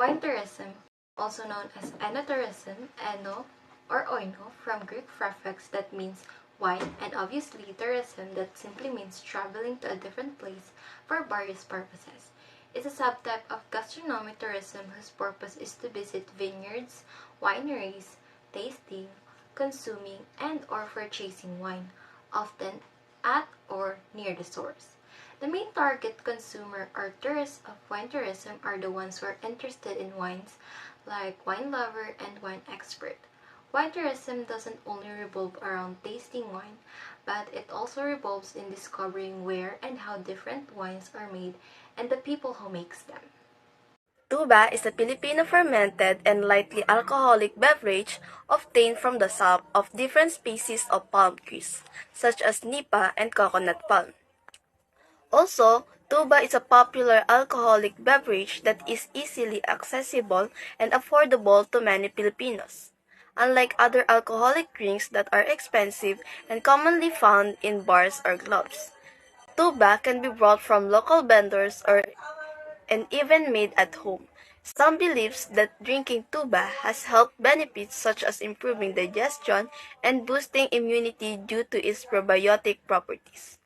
Wine tourism, also known as enotourism, eno or oino from Greek prefix that means wine, and obviously tourism that simply means traveling to a different place for various purposes. It's a subtype of gastronomic tourism whose purpose is to visit vineyards, wineries, tasting, consuming, and or purchasing wine, often at or near the source. The main target consumer or tourists of wine tourism are the ones who are interested in wines, like wine lover and wine expert. Wine tourism doesn't only revolve around tasting wine, but it also revolves in discovering where and how different wines are made and the people who makes them. Tuba is a Filipino fermented and lightly alcoholic beverage obtained from the sap of different species of palm trees, such as nipa and coconut palm. Also, tuba is a popular alcoholic beverage that is easily accessible and affordable to many Filipinos. Unlike other alcoholic drinks that are expensive and commonly found in bars or clubs, tuba can be brought from local vendors and even made at home. Some believes that drinking tuba has health benefits such as improving digestion and boosting immunity due to its probiotic properties.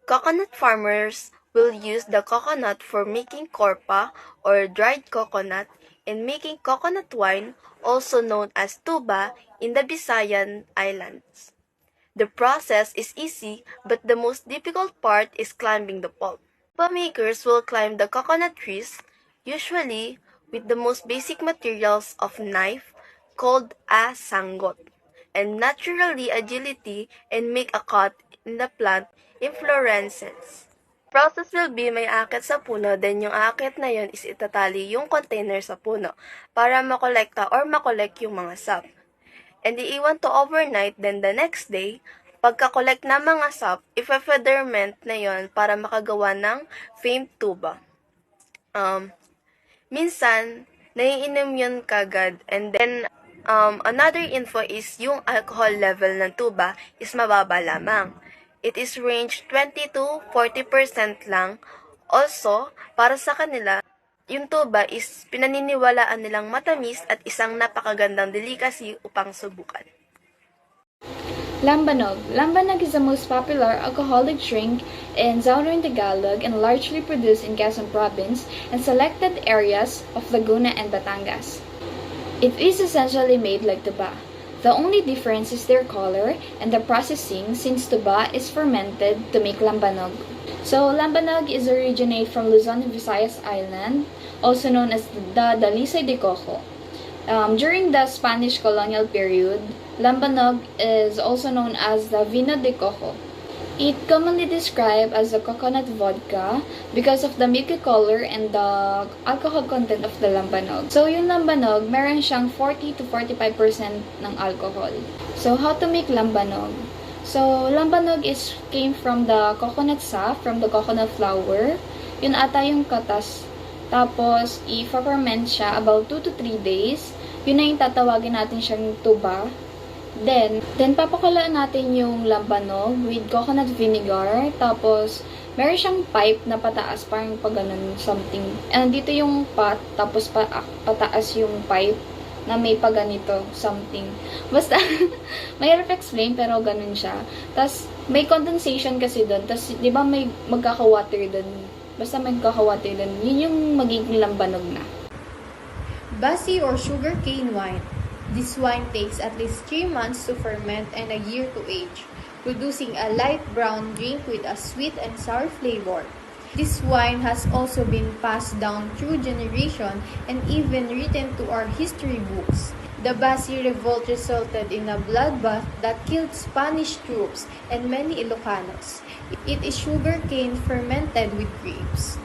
Coconut farmers will use the coconut for making corpa or dried coconut and making coconut wine, also known as tuba, in the Visayan Islands. The process is easy, but the most difficult part is climbing the pulp. Tuba makers will climb the coconut trees, usually with the most basic materials of knife called a sanggot, and naturally agility and make a cut in the plant inflorescence. Process will be may akit sa puno, then yung akit na yun is itatali yung container sa puno para makolekta or makolek yung mga sap. And iiwan to overnight, then the next day, pagka-collect na mga sap, ife-featherment na yon para makagawa ng famed tuba. Minsan, naiinom yun kagad. And then, another info is yung alcohol level ng tuba is mababa lamang. It is range 20 to 40% lang. Also, para sa kanila, yung tuba is pinaniniwalaan nilang matamis at isang napakagandang delicacy upang subukan. Lambanog. Lambanog is the most popular alcoholic drink in Southern Tagalog and largely produced in Quezon Province and selected areas of Laguna and Batangas. It is essentially made like tuba. The only difference is their color and the processing, since tuba is fermented to make lambanog. So, lambanog is originate from Luzon and Visayas Island, also known as the Dalisay de Coco. During the Spanish colonial period, lambanog is also known as the vino de coco. It commonly described as a coconut vodka because of the milky color and the alcohol content of the lambanog. So, yung lambanog, meron siyang 40 to 45% ng alcohol. So, how to make lambanog? So, lambanog came from the coconut sap, from the coconut flour. Yun ata yung katas. Tapos, i-ferment siya about 2 to 3 days. Yun na yung tatawagin natin siyang tuba. Then papakulaan natin yung lambanog with coconut vinegar. Tapos, meron siyang pipe na pataas, parang pag ganun, something. And dito yung pot, tapos pataas yung pipe na may paganito, something. Basta, mahirap explain, pero ganun siya. Tapos, may condensation kasi doon. Tapos, di ba may magkaka-water doon? Basta may magkaka-water doon. Yun yung magiging lambanog na. Basi or sugarcane wine. This wine takes at least 3 months to ferment and a year to age, producing a light brown drink with a sweet and sour flavor. This wine has also been passed down through generation and even written to our history books. The Basi Revolt resulted in a bloodbath that killed Spanish troops and many Ilocanos. It is sugarcane fermented with grapes.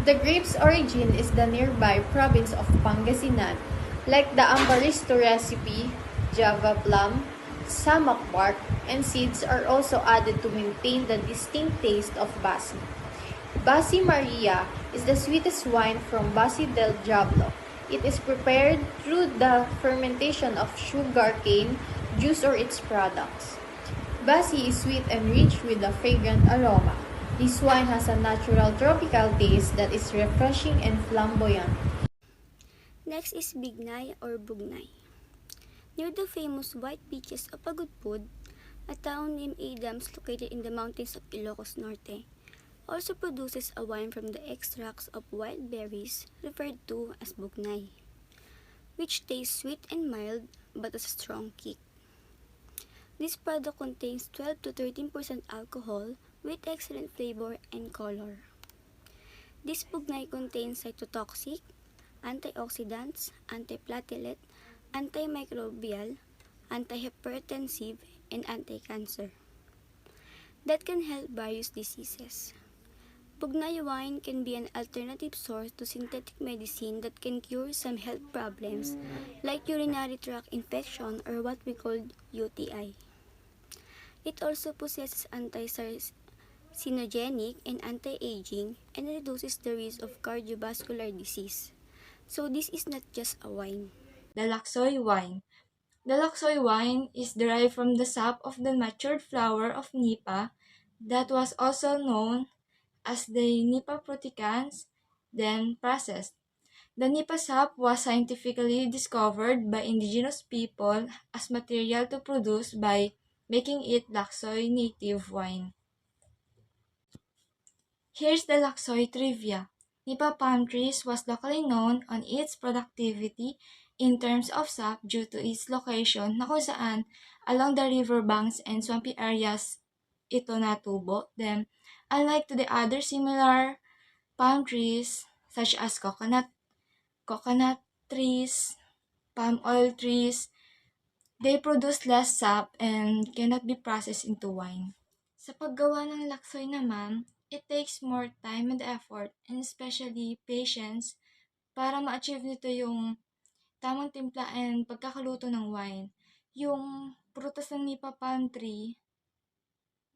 The grape's origin is the nearby province of Pangasinan. Like the Ambaristo recipe, Java plum, samak bark, and seeds are also added to maintain the distinct taste of Basi. Basi Maria is the sweetest wine from Basi del Diablo. It is prepared through the fermentation of sugarcane juice or its products. Basi is sweet and rich with a fragrant aroma. This wine has a natural tropical taste that is refreshing and flamboyant. Next is Bignay or Bugnay. Near the famous white beaches of Agudpud, a town named Adams located in the mountains of Ilocos Norte, also produces a wine from the extracts of wild berries referred to as Bugnay, which tastes sweet and mild but has a strong kick. This product contains 12 to 13% alcohol with excellent flavor and color. This Bugnay contains cytotoxic, antioxidants, antiplatelet, antimicrobial, antihypertensive, and anti-cancer that can help various diseases. Bugnay wine can be an alternative source to synthetic medicine that can cure some health problems like urinary tract infection or what we call UTI. It also possesses anti-carcinogenic and anti-aging and reduces the risk of cardiovascular disease. So this is not just a wine. The Laksoy wine. The Laksoy wine is derived from the sap of the matured flower of Nipa that was also known as the Nipa proticans, then processed. The Nipa sap was scientifically discovered by indigenous people as material to produce by making it Laksoy native wine. Here's the Laksoy trivia. Nipa palm trees was locally known on its productivity in terms of sap due to its location na kung saan along the river banks and swampy areas ito natubo. Then, unlike to the other similar palm trees such as coconut trees, palm oil trees, they produce less sap and cannot be processed into wine. Sa paggawa ng laksoy naman, it takes more time and effort and especially patience para ma-achieve nito yung tamang timpla and pagkakaluto ng wine. Yung prutas ng nipa palm tree,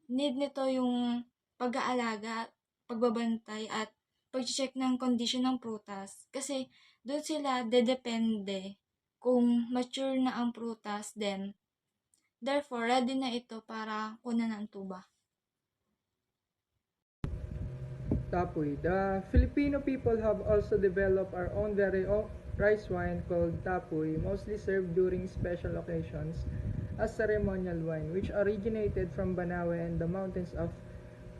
need nito yung pag-aalaga, pagbabantay at pag-check ng condition ng prutas. Kasi doon sila dedepende kung mature na ang prutas, then therefore ready na ito para kunan ng tuba. Tapoy. The Filipino people have also developed our own very own rice wine called tapoy, mostly served during special occasions as ceremonial wine, which originated from Banawe and the mountains of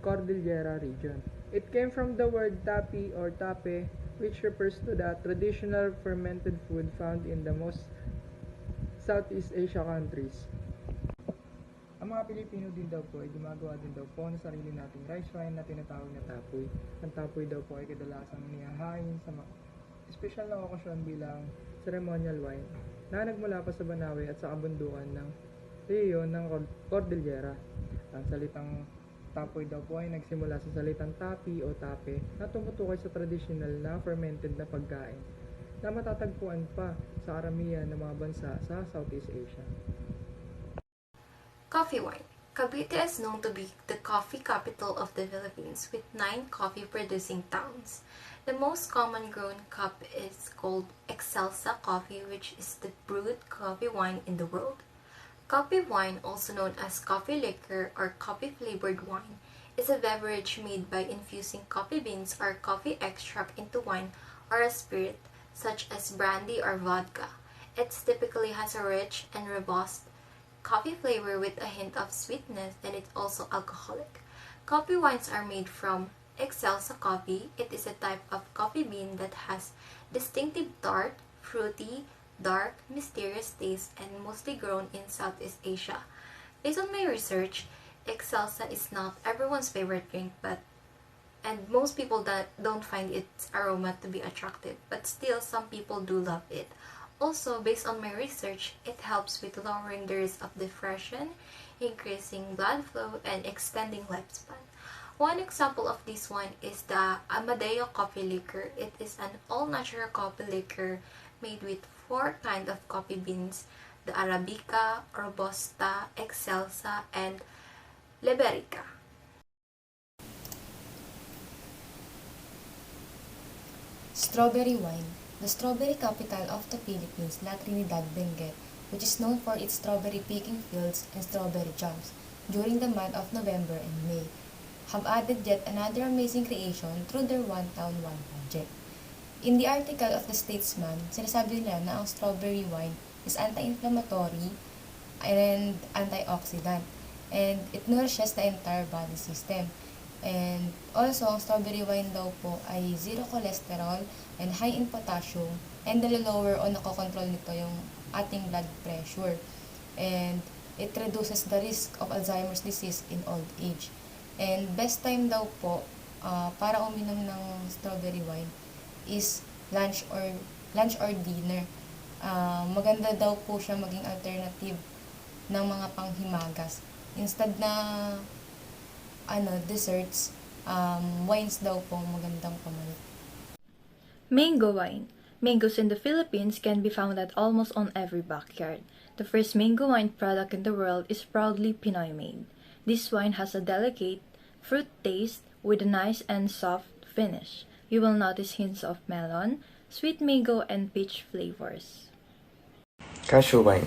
Cordillera region. It came from the word tapi or tape, which refers to the traditional fermented food found in the most Southeast Asia countries. Ang mga Pilipino din daw po ay gumagawa din daw po ng sarili nating rice wine na tinatawag na tapoy. Ang tapoy daw po ay kadalasang nihahain sa special na okasyon bilang ceremonial wine na nagmula pa sa Banawe at sa kabundukan ng rehiyon ng Cordillera. Ang salitang tapoy daw po ay nagsimula sa salitang tapi o tape na tumutukoy sa traditional na fermented na pagkain na matatagpuan pa sa karamihan ng mga bansa sa Southeast Asia. Coffee wine. Cavite is known to be the coffee capital of the Philippines with 9 coffee-producing towns. The most common grown cup is called Excelsa coffee, which is the brewed coffee wine in the world. Coffee wine, also known as coffee liquor or coffee-flavored wine, is a beverage made by infusing coffee beans or coffee extract into wine or a spirit, such as brandy or vodka. It typically has a rich and robust coffee flavor with a hint of sweetness, and it's also alcoholic. Coffee wines are made from Excelsa coffee. It is a type of coffee bean that has distinctive tart, fruity, dark, mysterious taste and mostly grown in Southeast Asia. Based on my research, Excelsa is not everyone's favorite drink, and most people that don't find its aroma to be attractive, but still some people do love it. Also, based on my research, it helps with lowering the risk of depression, increasing blood flow, and extending lifespan. One example of this one is the Amadeo coffee liquor. It is an all-natural coffee liquor made with 4 kinds of coffee beans: the Arabica, Robusta, Excelsa, and Liberica. Strawberry wine. The strawberry capital of the Philippines, La Trinidad, Benguet, which is known for its strawberry picking fields and strawberry jams during the month of November and May, have added yet another amazing creation through their One Town, One project. In the article of the Statesman, sinasabi nila na ang strawberry wine is anti-inflammatory and antioxidant, and it nourishes the entire body system. And also, ang strawberry wine daw po ay zero cholesterol and high in potassium, and nalolower o nakokontrol nito yung ating blood pressure. And it reduces the risk of Alzheimer's disease in old age. And best time daw po para uminom ng strawberry wine is lunch or dinner. Maganda daw po siya maging alternative ng mga panghimagas. Instead na desserts, wines daw po magandang pamalit. Mango wine. Mangoes in the Philippines can be found at almost on every backyard. The first mango wine product in the world is proudly Pinoy made. This wine has a delicate fruit taste with a nice and soft finish. You will notice hints of melon, sweet mango, and peach flavors. Cashew wine.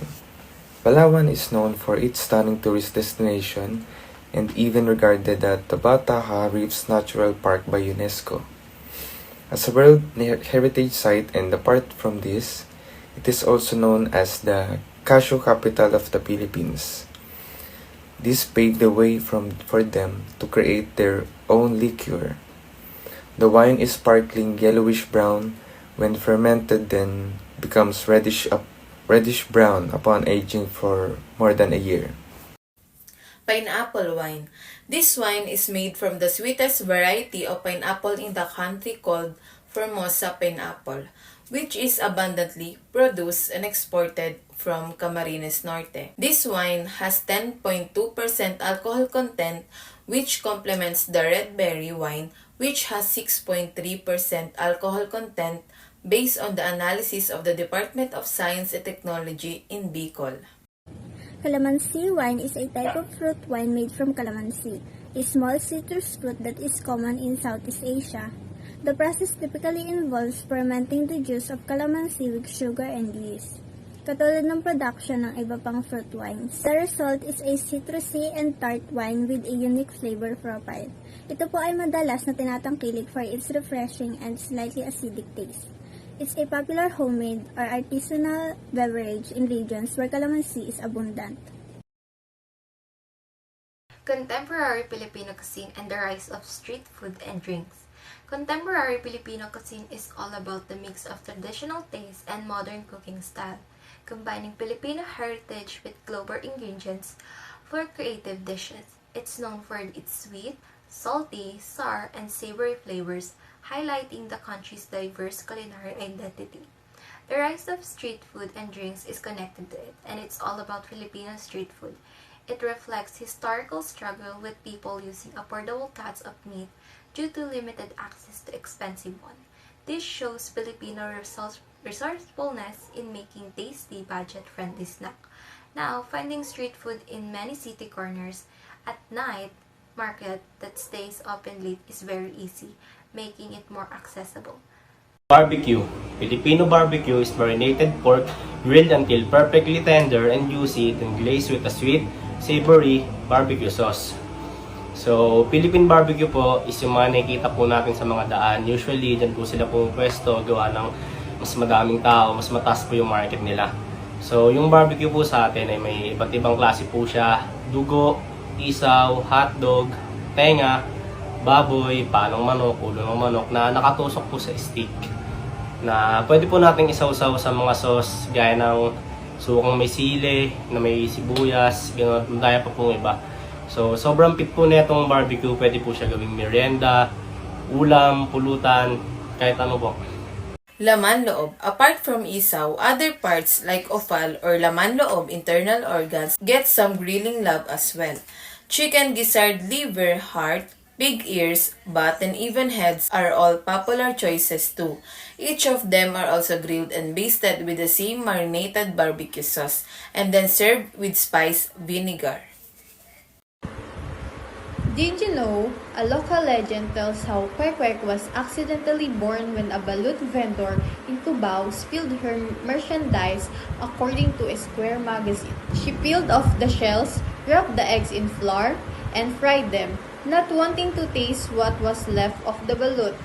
Palawan is known for its stunning tourist destination and even regarded as the Bataha Reefs Natural Park by UNESCO. As a World Heritage Site, and apart from this, it is also known as the cashew capital of the Philippines. This paved the way for them to create their own liqueur. The wine is sparkling yellowish-brown when fermented, then becomes reddish-brown upon aging for more than a year. Pineapple wine. This wine is made from the sweetest variety of pineapple in the country called Formosa pineapple, which is abundantly produced and exported from Camarines Norte. This wine has 10.2% alcohol content, which complements the red berry wine, which has 6.3% alcohol content based on the analysis of the Department of Science and Technology in Bicol. Calamansi wine is a type of fruit wine made from calamansi, a small citrus fruit that is common in Southeast Asia. The process typically involves fermenting the juice of calamansi with sugar and yeast. Katulad ng production ng iba pang fruit wines, the result is a citrusy and tart wine with a unique flavor profile. Ito po ay madalas na tinatangkilik for its refreshing and slightly acidic taste. It's a popular homemade or artisanal beverage in regions where calamansi is abundant. Contemporary Filipino cuisine and the rise of street food and drinks. Contemporary Filipino cuisine is all about the mix of traditional taste and modern cooking style, combining Filipino heritage with global ingredients for creative dishes. It's known for its sweet, salty, sour, and savory flavors, highlighting the country's diverse culinary identity. The rise of street food and drinks is connected to it, and it's all about Filipino street food. It reflects historical struggle with people using affordable cuts of meat due to limited access to expensive one. This shows Filipino resourcefulness in making tasty, budget-friendly snack. Now, finding street food in many city corners at night market that stays open late is very easy, making it more accessible. Barbecue. Filipino barbecue is marinated pork grilled until perfectly tender and juicy, then glazed with a sweet, savory barbecue sauce. So, Philippine barbecue po is yung mga nakikita po natin sa mga daan. Usually, dyan po sila pumupwesto, gawa ng mas madaming tao, mas mataas po yung market nila. So, yung barbecue po sa atin ay may iba't ibang klase po siya. Dugo, isaw, hotdog, tenga, baboy, panong manok, ulo ng manok na nakatusok po sa stick. Na pwede po nating isawsaw sa mga sauce gaya ng sukang may sili, na may sibuyas, gano'n, daya pa pong iba. So, sobrang fit po na itong barbecue. Pwede po siya gawing merienda, ulam, pulutan, kahit ano po. Laman loob. Apart from isaw, other parts like offal or laman loob, internal organs, get some grilling love as well. Chicken, gizzard, liver, heart, pig ears, butt, and even heads are all popular choices too. Each of them are also grilled and basted with the same marinated barbecue sauce and then served with spiced vinegar. Did you know, a local legend tells how Kwek was accidentally born when a balut vendor in Cubao spilled her merchandise according to a Square magazine. She peeled off the shells, wrapped the eggs in flour, and fried them, not wanting to taste what was left of the balut.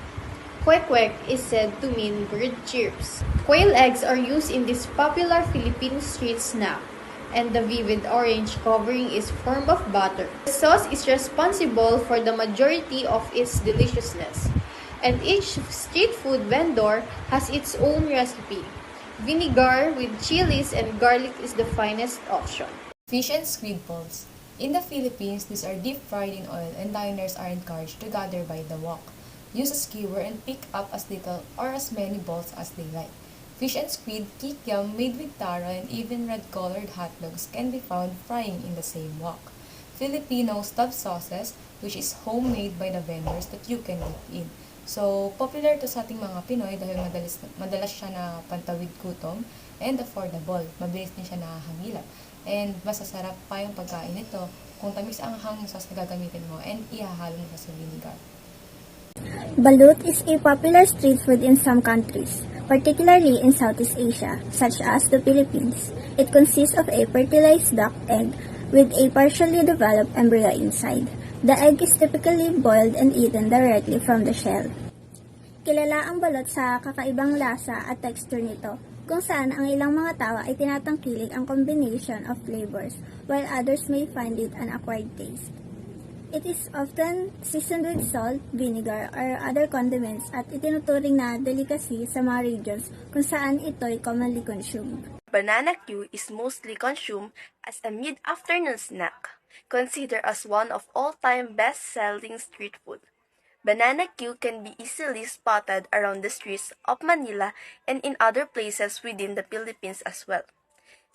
Kwek-kwek is said to mean bird chirps. Quail eggs are used in this popular Filipino street snack, and the vivid orange covering is form of butter. The sauce is responsible for the majority of its deliciousness, and each street food vendor has its own recipe. Vinegar with chilies and garlic is the finest option. Fish and squid balls. In the Philippines, these are deep fried in oil and diners are encouraged to gather by the wok. Use a skewer and pick up as little or as many balls as they like. Fish and squid, kikiam made with taro and even red-colored hot dogs can be found frying in the same wok. Filipino stuffed sauces, which is homemade by the vendors that you can eat in. So, popular to sa ating mga Pinoy dahil madalas siya na pantawid gutom and affordable. Mabilis din siya nakahangilap. And masasarap pa yung pagkain nito kung tamis ang hang sauce na gagamitin mo and ihahalo mo sa vinegar. Balut is a popular street food in some countries, particularly in Southeast Asia, such as the Philippines. It consists of a fertilized duck egg with a partially developed embryo inside. The egg is typically boiled and eaten directly from the shell. Kilala ang balut sa kakaibang lasa at texture nito, kung saan ang ilang mga tao ay tinatangkilik ang combination of flavors, while others may find it an acquired taste. It is often seasoned with salt, vinegar, or other condiments at itinuturing na delicacy sa mga regions kung saan ito'y commonly consumed. Banana Q is mostly consumed as a mid-afternoon snack, considered as one of all-time best-selling street food. Banana Q can be easily spotted around the streets of Manila and in other places within the Philippines as well.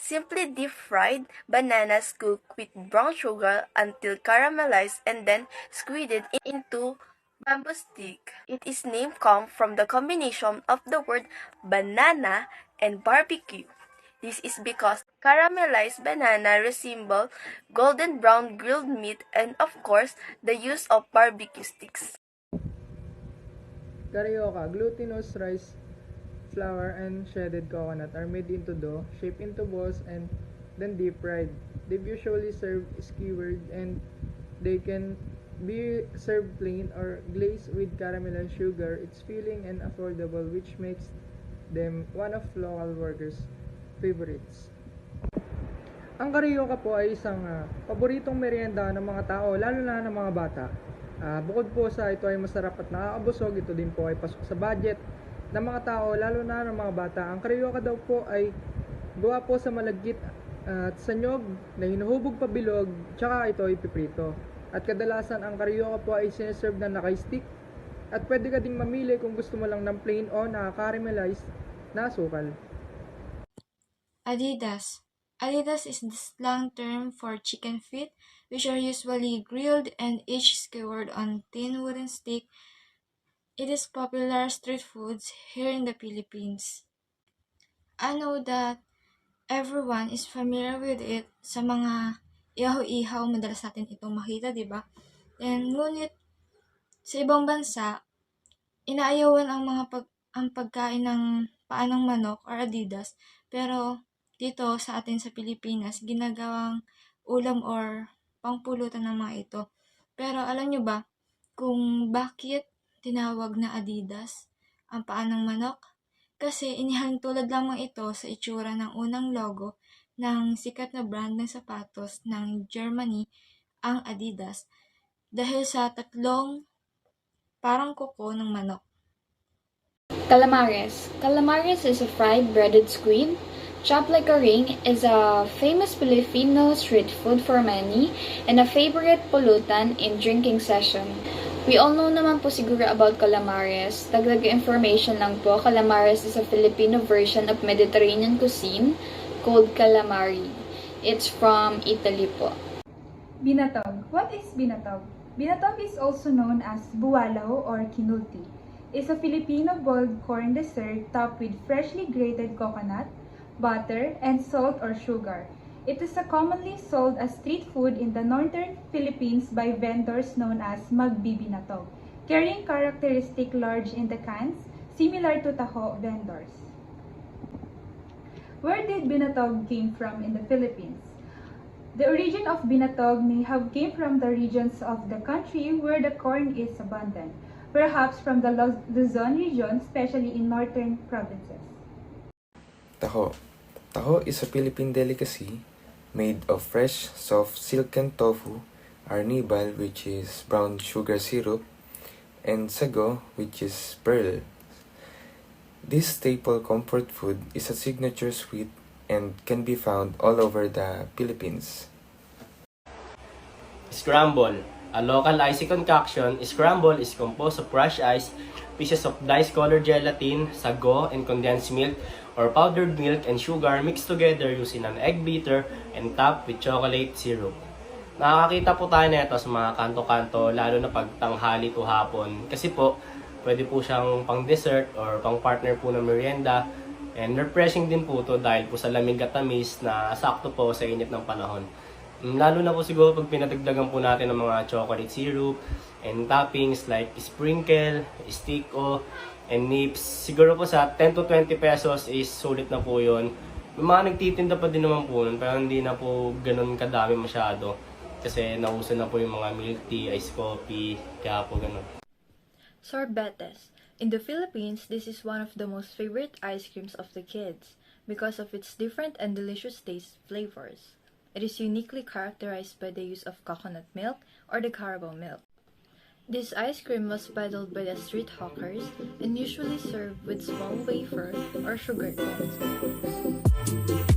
Simply deep-fried bananas cooked with brown sugar until caramelized and then squeezed into bamboo stick. Its name comes from the combination of the word banana and barbecue. This is because caramelized banana resemble golden brown grilled meat and of course the use of barbecue sticks. Carioca, glutinous rice flour and shredded coconut are made into dough, shaped into balls, and then deep fried. They usually serve skewered and they can be served plain or glazed with caramel and sugar. It's filling and affordable, which makes them one of local workers' favorites. Ang karyoka po ay isang paboritong merienda ng mga tao, lalo na ng mga bata. Bukod po sa ito ay masarap at nakakabusog, ito din po ay pasok sa budget ng mga tao, lalo na ng mga bata. Ang karyoka daw po ay gawa po sa malagkit at sa nyog na hinuhubog pa bilog, tsaka ito ay piprito. At kadalasan ang karyoka po ay sineserve na naka-stick at pwede ka ding mamili kung gusto mo lang ng plain o na-caramelized na asukal. Adidas. Adidas is the slang term for chicken feet, which are usually grilled and each skewered on thin wooden stick. It is popular street foods here in the Philippines. I know that everyone is familiar with it sa mga ihaw-ihaw, madalas natin itong makita, di ba? And ngunit sa ibang bansa, inaayawan ang pagkain ng paa ng manok or Adidas, pero dito sa atin sa Pilipinas, ginagawang ulam or pangpulutan ng mga ito. Pero alam nyo ba kung bakit tinawag na Adidas ang paa ng manok? Kasi inihangtulad lamang ito sa itsura ng unang logo ng sikat na brand ng sapatos ng Germany, ang Adidas, dahil sa tatlong parang kuko ng manok. Calamares. Calamares is a fried breaded squid. Chopped like a ring is a famous Filipino street food for many and a favorite pulutan in drinking session. We all know naman po siguro about calamares. Dagdag information lang po, calamares is a Filipino version of Mediterranean cuisine called calamari. It's from Italy po. Binatog. What is binatog? Binatog is also known as buwalaw or kinulti. It's a Filipino boiled corn dessert topped with freshly grated coconut, butter, and salt or sugar. It is a commonly sold as street food in the northern Philippines by vendors known as magbibinatog, carrying characteristic large in the cans, similar to taho vendors. Where did binatog came from in the Philippines? The origin of binatog may have came from the regions of the country where the corn is abundant, perhaps from the Luzon region, especially in northern provinces. Taho. Taho is a Philippine delicacy made of fresh, soft, silken tofu, arnibal, which is brown sugar syrup, and sago, which is pearl. This staple comfort food is a signature sweet and can be found all over the Philippines. Scramble. A local icy concoction, scramble is composed of crushed ice, pieces of dice-colored gelatin, sago, and condensed milk or powdered milk and sugar mixed together using an egg beater and topped with chocolate syrup. Nakakakita po tayo nito sa mga kanto-kanto lalo na pag tanghali to hapon kasi po pwede po siyang pang dessert or pang partner po ng merienda and refreshing din po to dahil po sa lamig at tamis na sakto po sa init ng panahon. Lalo na po siguro pag pinadagdagan po natin ng mga chocolate syrup and toppings like sprinkle, stick-o, and nips. Siguro po sa 10 to 20 pesos is sulit na po yun. May mga nagtitinda pa din naman po nun pero hindi na po ganun kadami masyado. Kasi nauso na po yung mga milk tea, iced coffee, kaya po ganun. Sorbetes. In the Philippines, this is one of the most favorite ice creams of the kids because of its different and delicious taste flavors. It is uniquely characterized by the use of coconut milk or the carabao milk. This ice cream was peddled by the street hawkers and usually served with small wafer or sugar cones.